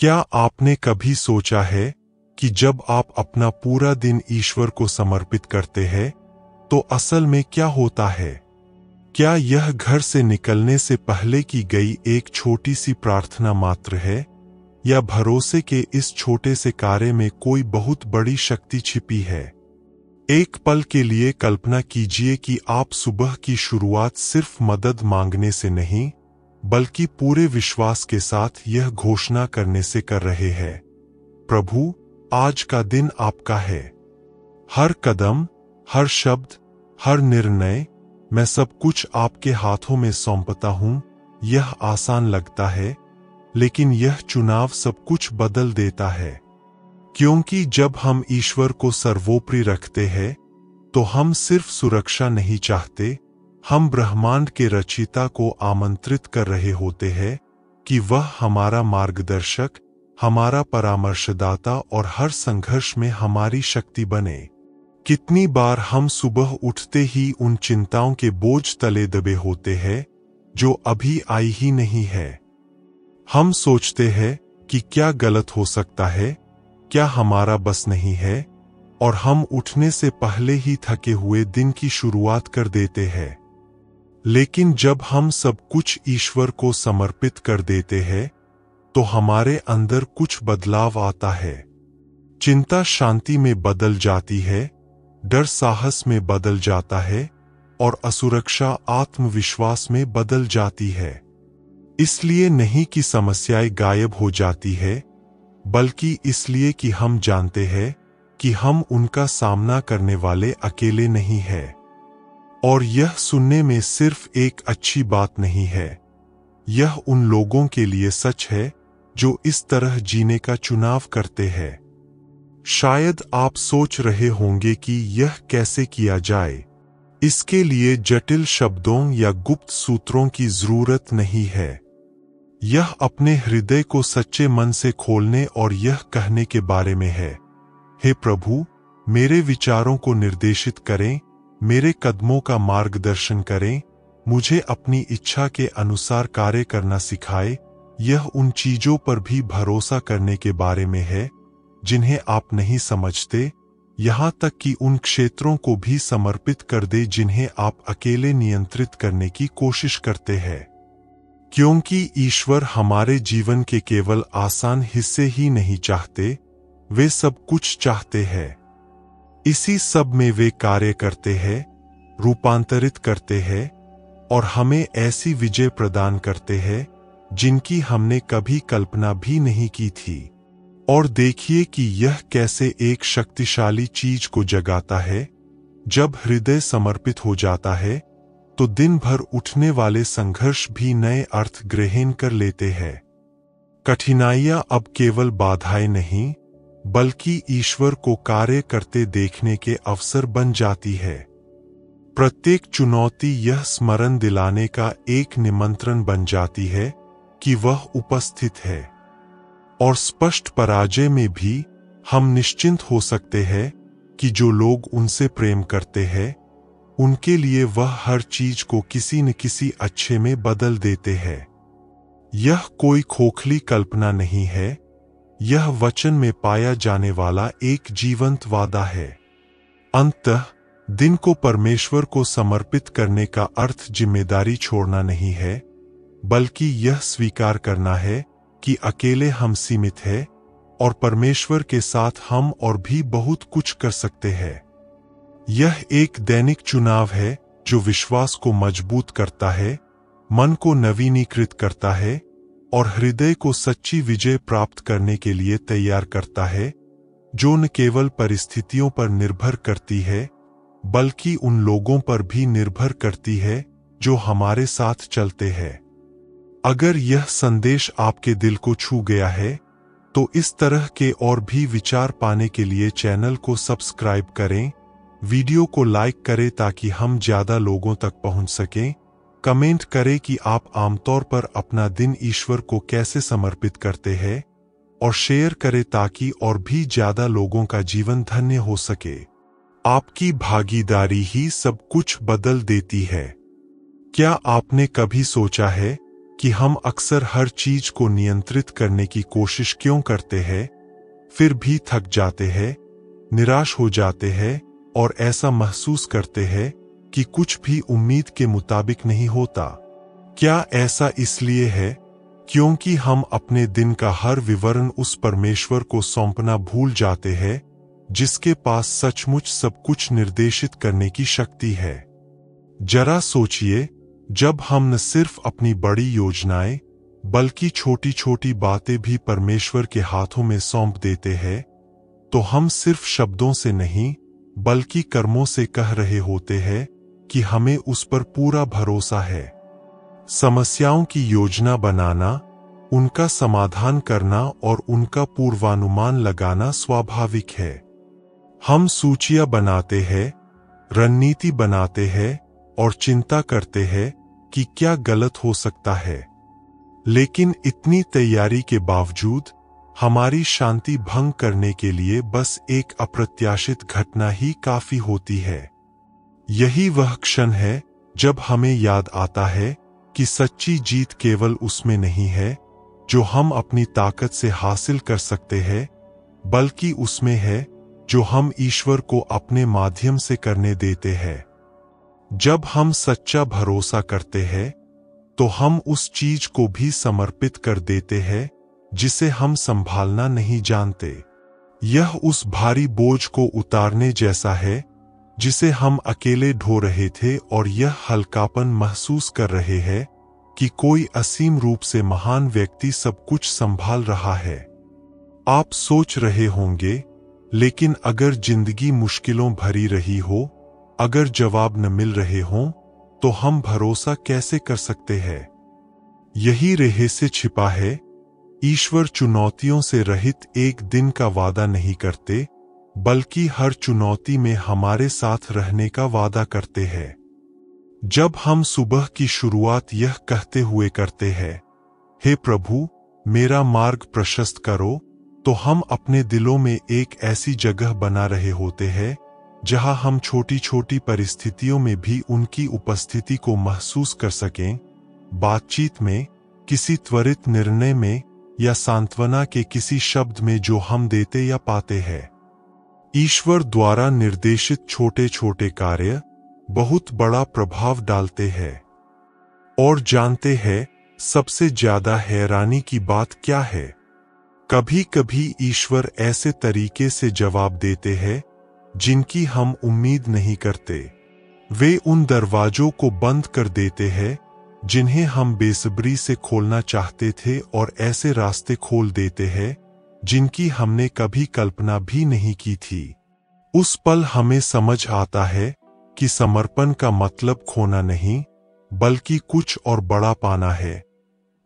क्या आपने कभी सोचा है कि जब आप अपना पूरा दिन ईश्वर को समर्पित करते हैं तो असल में क्या होता है? क्या यह घर से निकलने से पहले की गई एक छोटी सी प्रार्थना मात्र है, या भरोसे के इस छोटे से कार्य में कोई बहुत बड़ी शक्ति छिपी है? एक पल के लिए कल्पना कीजिए कि आप सुबह की शुरुआत सिर्फ मदद मांगने से नहीं, बल्कि पूरे विश्वास के साथ यह घोषणा करने से कर रहे हैं, प्रभु, आज का दिन आपका है। हर कदम, हर शब्द, हर निर्णय, मैं सब कुछ आपके हाथों में सौंपता हूं। यह आसान लगता है, लेकिन यह चुनाव सब कुछ बदल देता है। क्योंकि जब हम ईश्वर को सर्वोपरि रखते हैं, तो हम सिर्फ सुरक्षा नहीं चाहते, हम ब्रह्मांड के रचयिता को आमंत्रित कर रहे होते हैं कि वह हमारा मार्गदर्शक, हमारा परामर्शदाता और हर संघर्ष में हमारी शक्ति बने। कितनी बार हम सुबह उठते ही उन चिंताओं के बोझ तले दबे होते हैं जो अभी आई ही नहीं है। हम सोचते हैं कि क्या गलत हो सकता है, क्या हमारा बस नहीं है, और हम उठने से पहले ही थके हुए दिन की शुरुआत कर देते हैं। लेकिन जब हम सब कुछ ईश्वर को समर्पित कर देते हैं, तो हमारे अंदर कुछ बदलाव आता है। चिंता शांति में बदल जाती है, डर साहस में बदल जाता है, और असुरक्षा आत्मविश्वास में बदल जाती है। इसलिए नहीं कि समस्याएं गायब हो जाती है, बल्कि इसलिए कि हम जानते हैं कि हम उनका सामना करने वाले अकेले नहीं हैं। और यह सुनने में सिर्फ एक अच्छी बात नहीं है, यह उन लोगों के लिए सच है जो इस तरह जीने का चुनाव करते हैं। शायद आप सोच रहे होंगे कि यह कैसे किया जाए। इसके लिए जटिल शब्दों या गुप्त सूत्रों की जरूरत नहीं है। यह अपने हृदय को सच्चे मन से खोलने और यह कहने के बारे में है, हे प्रभु, मेरे विचारों को निर्देशित करें, मेरे कदमों का मार्गदर्शन करें, मुझे अपनी इच्छा के अनुसार कार्य करना सिखाए। यह उन चीजों पर भी भरोसा करने के बारे में है जिन्हें आप नहीं समझते, यहां तक कि उन क्षेत्रों को भी समर्पित कर दे जिन्हें आप अकेले नियंत्रित करने की कोशिश करते हैं। क्योंकि ईश्वर हमारे जीवन के केवल आसान हिस्से ही नहीं चाहते, वे सब कुछ चाहते हैं। इसी सब में वे कार्य करते हैं, रूपांतरित करते हैं, और हमें ऐसी विजय प्रदान करते हैं जिनकी हमने कभी कल्पना भी नहीं की थी। और देखिए कि यह कैसे एक शक्तिशाली चीज को जगाता है। जब हृदय समर्पित हो जाता है, तो दिन भर उठने वाले संघर्ष भी नए अर्थ ग्रहण कर लेते हैं। कठिनाइयां अब केवल बाधाएं नहीं, बल्कि ईश्वर को कार्य करते देखने के अवसर बन जाती है। प्रत्येक चुनौती यह स्मरण दिलाने का एक निमंत्रण बन जाती है कि वह उपस्थित है। और स्पष्ट पराजय में भी हम निश्चिंत हो सकते हैं कि जो लोग उनसे प्रेम करते हैं, उनके लिए वह हर चीज को किसी न किसी अच्छे में बदल देते हैं। यह कोई खोखली कल्पना नहीं है, यह वचन में पाया जाने वाला एक जीवंत वादा है। अंततः दिन को परमेश्वर को समर्पित करने का अर्थ जिम्मेदारी छोड़ना नहीं है, बल्कि यह स्वीकार करना है कि अकेले हम सीमित हैं और परमेश्वर के साथ हम और भी बहुत कुछ कर सकते हैं। यह एक दैनिक चुनाव है जो विश्वास को मजबूत करता है, मन को नवीनीकृत करता है, और हृदय को सच्ची विजय प्राप्त करने के लिए तैयार करता है, जो न केवल परिस्थितियों पर निर्भर करती है, बल्कि उन लोगों पर भी निर्भर करती है जो हमारे साथ चलते हैं। अगर यह संदेश आपके दिल को छू गया है, तो इस तरह के और भी विचार पाने के लिए चैनल को सब्सक्राइब करें, वीडियो को लाइक करें ताकि हम ज्यादा लोगों तक पहुंच सकें, कमेंट करें कि आप आमतौर पर अपना दिन ईश्वर को कैसे समर्पित करते हैं, और शेयर करें ताकि और भी ज्यादा लोगों का जीवन धन्य हो सके। आपकी भागीदारी ही सब कुछ बदल देती है। क्या आपने कभी सोचा है कि हम अक्सर हर चीज को नियंत्रित करने की कोशिश क्यों करते हैं, फिर भी थक जाते हैं, निराश हो जाते हैं और ऐसा महसूस करते हैं कि कुछ भी उम्मीद के मुताबिक नहीं होता। क्या ऐसा इसलिए है क्योंकि हम अपने दिन का हर विवरण उस परमेश्वर को सौंपना भूल जाते हैं जिसके पास सचमुच सब कुछ निर्देशित करने की शक्ति है? जरा सोचिए, जब हम न सिर्फ अपनी बड़ी योजनाएं बल्कि छोटी छोटी बातें भी परमेश्वर के हाथों में सौंप देते हैं, तो हम सिर्फ शब्दों से नहीं बल्कि कर्मों से कह रहे होते हैं कि हमें उस पर पूरा भरोसा है। समस्याओं की योजना बनाना, उनका समाधान करना और उनका पूर्वानुमान लगाना स्वाभाविक है। हम सूचियां बनाते हैं, रणनीति बनाते हैं और चिंता करते हैं कि क्या गलत हो सकता है। लेकिन इतनी तैयारी के बावजूद हमारी शांति भंग करने के लिए बस एक अप्रत्याशित घटना ही काफी होती है। यही वह क्षण है जब हमें याद आता है कि सच्ची जीत केवल उसमें नहीं है जो हम अपनी ताकत से हासिल कर सकते हैं, बल्कि उसमें है जो हम ईश्वर को अपने माध्यम से करने देते हैं। जब हम सच्चा भरोसा करते हैं तो हम उस चीज को भी समर्पित कर देते हैं जिसे हम संभालना नहीं जानते। यह उस भारी बोझ को उतारने जैसा है जिसे हम अकेले ढो रहे थे और यह हल्कापन महसूस कर रहे हैं कि कोई असीम रूप से महान व्यक्ति सब कुछ संभाल रहा है। आप सोच रहे होंगे, लेकिन अगर जिंदगी मुश्किलों भरी रही हो, अगर जवाब न मिल रहे हों, तो हम भरोसा कैसे कर सकते हैं? यही रहस्य छिपा है। ईश्वर चुनौतियों से रहित एक दिन का वादा नहीं करते, बल्कि हर चुनौती में हमारे साथ रहने का वादा करते हैं। जब हम सुबह की शुरुआत यह कहते हुए करते हैं, हे प्रभु मेरा मार्ग प्रशस्त करो, तो हम अपने दिलों में एक ऐसी जगह बना रहे होते हैं जहां हम छोटी छोटी परिस्थितियों में भी उनकी उपस्थिति को महसूस कर सकें। बातचीत में, किसी त्वरित निर्णय में या सांत्वना के किसी शब्द में जो हम देते या पाते हैं। ईश्वर द्वारा निर्देशित छोटे छोटे कार्य बहुत बड़ा प्रभाव डालते हैं। और जानते हैं सबसे ज्यादा हैरानी की बात क्या है? कभी कभी ईश्वर ऐसे तरीके से जवाब देते हैं जिनकी हम उम्मीद नहीं करते। वे उन दरवाजों को बंद कर देते हैं जिन्हें हम बेसब्री से खोलना चाहते थे और ऐसे रास्ते खोल देते हैं जिनकी हमने कभी कल्पना भी नहीं की थी। उस पल हमें समझ आता है कि समर्पण का मतलब खोना नहीं, बल्कि कुछ और बड़ा पाना है।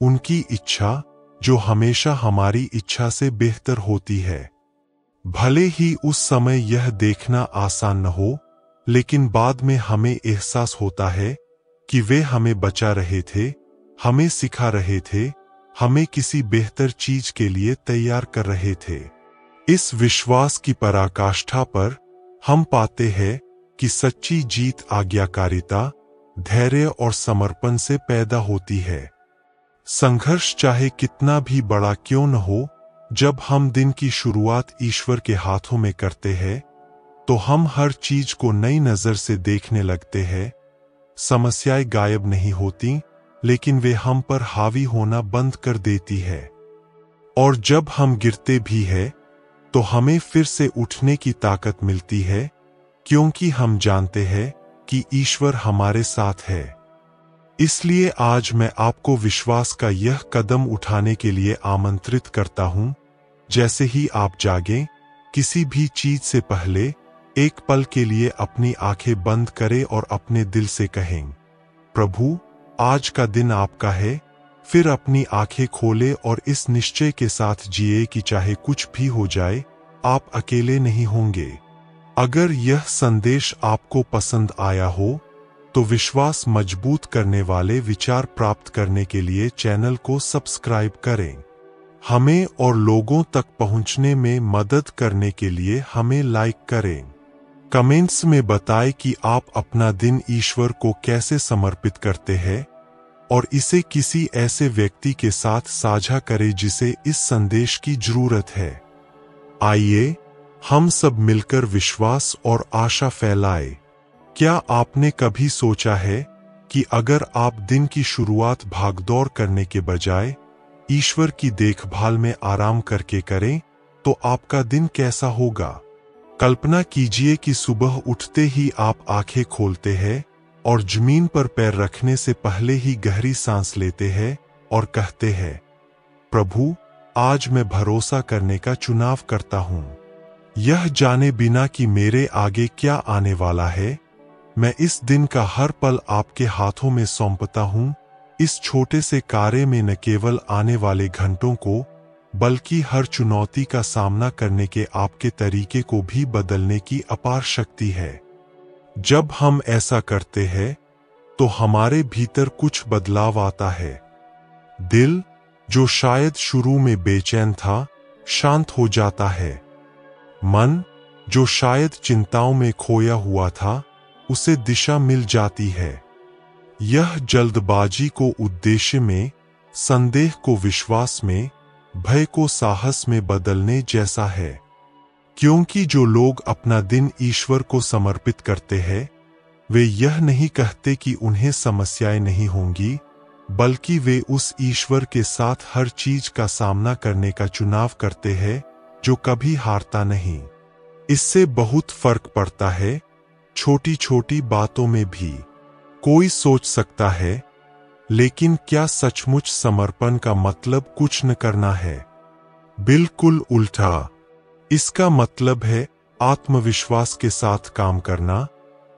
उनकी इच्छा जो हमेशा हमारी इच्छा से बेहतर होती है। भले ही उस समय यह देखना आसान न हो, लेकिन बाद में हमें एहसास होता है कि वे हमें बचा रहे थे, हमें सिखा रहे थे, हमें किसी बेहतर चीज के लिए तैयार कर रहे थे। इस विश्वास की पराकाष्ठा पर हम पाते हैं कि सच्ची जीत आज्ञाकारिता, धैर्य और समर्पण से पैदा होती है। संघर्ष चाहे कितना भी बड़ा क्यों न हो, जब हम दिन की शुरुआत ईश्वर के हाथों में करते हैं, तो हम हर चीज को नई नजर से देखने लगते हैं। समस्याएं गायब नहीं होती, लेकिन वे हम पर हावी होना बंद कर देती है। और जब हम गिरते भी हैं, तो हमें फिर से उठने की ताकत मिलती है, क्योंकि हम जानते हैं कि ईश्वर हमारे साथ है। इसलिए आज मैं आपको विश्वास का यह कदम उठाने के लिए आमंत्रित करता हूं। जैसे ही आप जागें, किसी भी चीज से पहले एक पल के लिए अपनी आंखें बंद करें और अपने दिल से कहें, प्रभु आज का दिन आपका है। फिर अपनी आंखें खोले और इस निश्चय के साथ जिए कि चाहे कुछ भी हो जाए, आप अकेले नहीं होंगे। अगर यह संदेश आपको पसंद आया हो, तो विश्वास मजबूत करने वाले विचार प्राप्त करने के लिए चैनल को सब्सक्राइब करें। हमें और लोगों तक पहुंचने में मदद करने के लिए हमें लाइक करें। कमेंट्स में बताएं कि आप अपना दिन ईश्वर को कैसे समर्पित करते हैं। और इसे किसी ऐसे व्यक्ति के साथ साझा करें जिसे इस संदेश की जरूरत है। आइए हम सब मिलकर विश्वास और आशा फैलाएं। क्या आपने कभी सोचा है कि अगर आप दिन की शुरुआत भागदौड़ करने के बजाय ईश्वर की देखभाल में आराम करके करें तो आपका दिन कैसा होगा? कल्पना कीजिए कि सुबह उठते ही आप आंखें खोलते हैं और जमीन पर पैर रखने से पहले ही गहरी सांस लेते हैं और कहते हैं, प्रभु, आज मैं भरोसा करने का चुनाव करता हूं। यह जाने बिना कि मेरे आगे क्या आने वाला है, मैं इस दिन का हर पल आपके हाथों में सौंपता हूं। इस छोटे से कार्य में न केवल आने वाले घंटों को बल्कि हर चुनौती का सामना करने के आपके तरीके को भी बदलने की अपार शक्ति है। जब हम ऐसा करते हैं तो हमारे भीतर कुछ बदलाव आता है। दिल, जो शायद शुरू में बेचैन था, शांत हो जाता है। मन, जो शायद चिंताओं में खोया हुआ था, उसे दिशा मिल जाती है। यह जल्दबाजी को उद्देश्य में, संदेह को विश्वास में, भय को साहस में बदलने जैसा है। क्योंकि जो लोग अपना दिन ईश्वर को समर्पित करते हैं, वे यह नहीं कहते कि उन्हें समस्याएं नहीं होंगी, बल्कि वे उस ईश्वर के साथ हर चीज का सामना करने का चुनाव करते हैं जो कभी हारता नहीं। इससे बहुत फर्क पड़ता है, छोटी छोटी बातों में भी। कोई सोच सकता है, लेकिन क्या सचमुच समर्पण का मतलब कुछ न करना है? बिल्कुल उल्टा। इसका मतलब है आत्मविश्वास के साथ काम करना,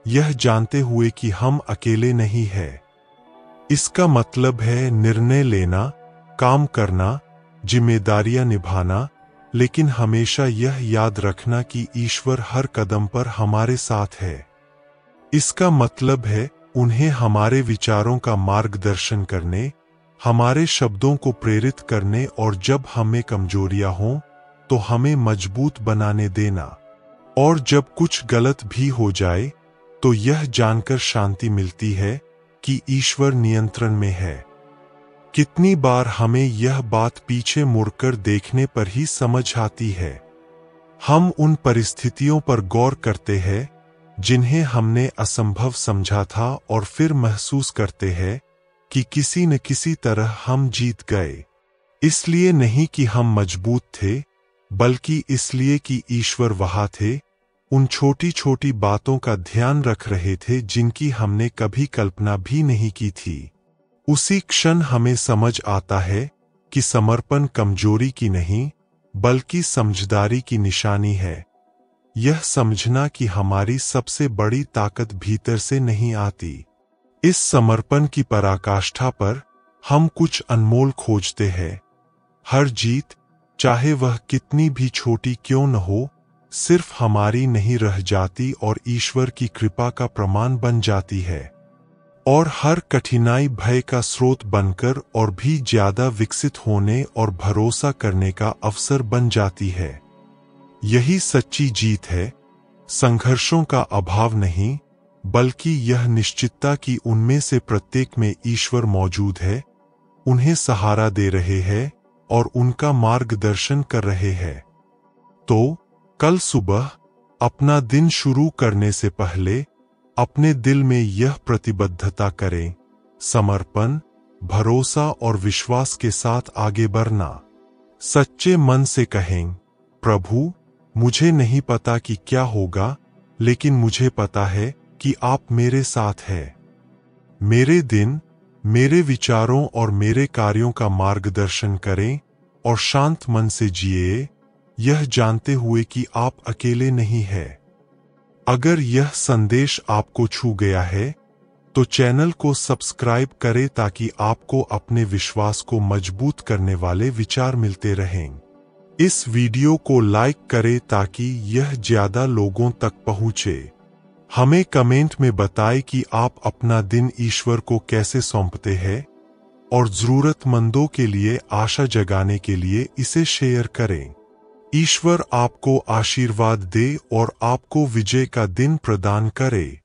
यह जानते हुए कि हम अकेले नहीं हैं। इसका मतलब है निर्णय लेना, काम करना, जिम्मेदारियां निभाना, लेकिन हमेशा यह याद रखना कि ईश्वर हर कदम पर हमारे साथ है। इसका मतलब है उन्हें हमारे विचारों का मार्गदर्शन करने, हमारे शब्दों को प्रेरित करने और जब हमें कमजोरियां हों तो हमें मजबूत बनाने देना। और जब कुछ गलत भी हो जाए तो यह जानकर शांति मिलती है कि ईश्वर नियंत्रण में है। कितनी बार हमें यह बात पीछे मुड़कर देखने पर ही समझ आती है। हम उन परिस्थितियों पर गौर करते हैं जिन्हें हमने असंभव समझा था और फिर महसूस करते हैं कि किसी न किसी तरह हम जीत गए। इसलिए नहीं कि हम मजबूत थे, बल्कि इसलिए कि ईश्वर वहां थे, उन छोटी छोटी बातों का ध्यान रख रहे थे जिनकी हमने कभी कल्पना भी नहीं की थी। उसी क्षण हमें समझ आता है कि समर्पण कमजोरी की नहीं, बल्कि समझदारी की निशानी है। यह समझना कि हमारी सबसे बड़ी ताकत भीतर से नहीं आती। इस समर्पण की पराकाष्ठा पर हम कुछ अनमोल खोजते हैं। हर जीत, चाहे वह कितनी भी छोटी क्यों न हो, सिर्फ हमारी नहीं रह जाती और ईश्वर की कृपा का प्रमाण बन जाती है। और हर कठिनाई भय का स्रोत बनकर और भी ज्यादा विकसित होने और भरोसा करने का अवसर बन जाती है। यही सच्ची जीत है, संघर्षों का अभाव नहीं, बल्कि यह निश्चितता कि उनमें से प्रत्येक में ईश्वर मौजूद है, उन्हें सहारा दे रहे हैं और उनका मार्गदर्शन कर रहे हैं। तो कल सुबह अपना दिन शुरू करने से पहले अपने दिल में यह प्रतिबद्धता करें, समर्पण, भरोसा और विश्वास के साथ आगे बढ़ना। सच्चे मन से कहें, प्रभु, मुझे नहीं पता कि क्या होगा, लेकिन मुझे पता है कि आप मेरे साथ हैं। मेरे दिन, मेरे विचारों और मेरे कार्यों का मार्गदर्शन करें और शांत मन से जिए, यह जानते हुए कि आप अकेले नहीं हैं। अगर यह संदेश आपको छू गया है तो चैनल को सब्सक्राइब करें ताकि आपको अपने विश्वास को मजबूत करने वाले विचार मिलते रहें। इस वीडियो को लाइक करें ताकि यह ज्यादा लोगों तक पहुंचे। हमें कमेंट में बताएं कि आप अपना दिन ईश्वर को कैसे सौंपते हैं और जरूरतमंदों के लिए आशा जगाने के लिए इसे शेयर करें। ईश्वर आपको आशीर्वाद दे और आपको विजय का दिन प्रदान करे।